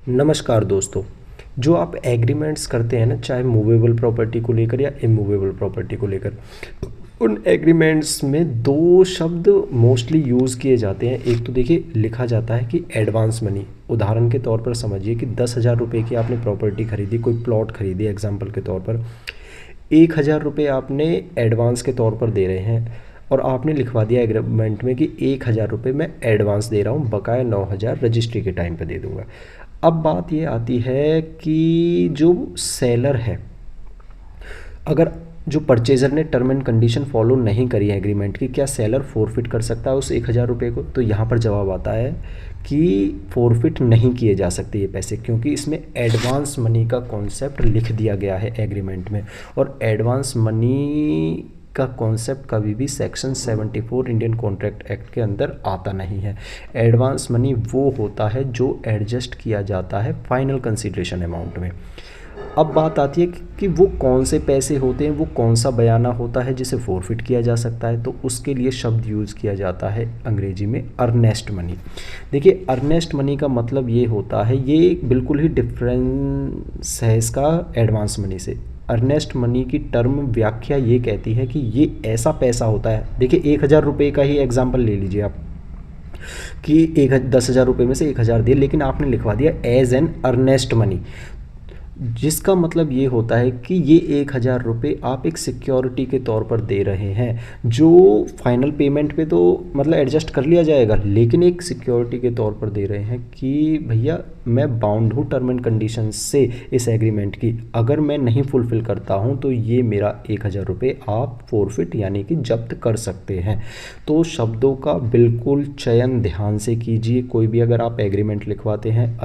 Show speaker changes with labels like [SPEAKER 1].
[SPEAKER 1] नमस्कार दोस्तों। जो आप एग्रीमेंट्स करते हैं ना, चाहे मूवेबल प्रॉपर्टी को लेकर या इमूवेबल प्रॉपर्टी को लेकर, उन एग्रीमेंट्स में दो शब्द मोस्टली यूज़ किए जाते हैं। एक तो देखिए लिखा जाता है कि एडवांस मनी। उदाहरण के तौर पर समझिए कि 10,000 रुपये की आपने प्रॉपर्टी खरीदी, कोई प्लॉट खरीदी एग्जाम्पल के तौर पर। 1,000 रुपये आपने एडवांस के तौर पर दे रहे हैं और आपने लिखवा दिया एग्रीमेंट में कि 1,000 रुपये मैं एडवांस दे रहा हूँ, बकाया 9,000 रजिस्ट्री के टाइम पे दे दूँगा। अब बात ये आती है कि जो सेलर है, अगर जो परचेज़र ने टर्म एंड कंडीशन फॉलो नहीं करी है एग्रीमेंट की, क्या सेलर फोरफिट कर सकता है उस 1,000 रुपये को? तो यहाँ पर जवाब आता है कि फोरफिट नहीं किए जा सकते ये पैसे, क्योंकि इसमें एडवांस मनी का कॉन्सेप्ट लिख दिया गया है एग्रीमेंट में। और एडवांस मनी का कॉन्सेप्ट कभी भी सेक्शन 74 इंडियन कॉन्ट्रैक्ट एक्ट के अंदर आता नहीं है। एडवांस मनी वो होता है जो एडजस्ट किया जाता है फाइनल कंसीडरेशन अमाउंट में। अब बात आती है कि वो कौन से पैसे होते हैं, वो कौन सा बयाना होता है जिसे फोरफिट किया जा सकता है। तो उसके लिए शब्द यूज़ किया जाता है अंग्रेजी में अर्नेस्ट मनी। देखिए अर्नेस्ट मनी का मतलब ये होता है, ये बिल्कुल ही डिफरेंस है इसका एडवांस मनी से। अर्नेस्ट मनी की टर्म व्याख्या ये कहती है कि ये ऐसा पैसा होता है। देखिए 1,000 रुपये का ही एग्जाम्पल ले लीजिए आप, कि 10,000 रुपये में से 1,000 दिए, लेकिन आपने लिखवा दिया एज एन अर्नेस्ट मनी, जिसका मतलब ये होता है कि ये 1,000 रुपये आप एक सिक्योरिटी के तौर पर दे रहे हैं, जो फाइनल पेमेंट पे तो मतलब एडजस्ट कर लिया जाएगा, लेकिन एक सिक्योरिटी के तौर पर दे रहे हैं कि भैया मैं बाउंड हूँ टर्म एंड कंडीशन से इस एग्रीमेंट की। अगर मैं नहीं फुलफ़िल करता हूँ तो ये मेरा 1,000 रुपये आप फोरफिट यानी कि जब्त कर सकते हैं। तो शब्दों का बिल्कुल चयन ध्यान से कीजिए। कोई भी अगर आप एग्रीमेंट लिखवाते हैं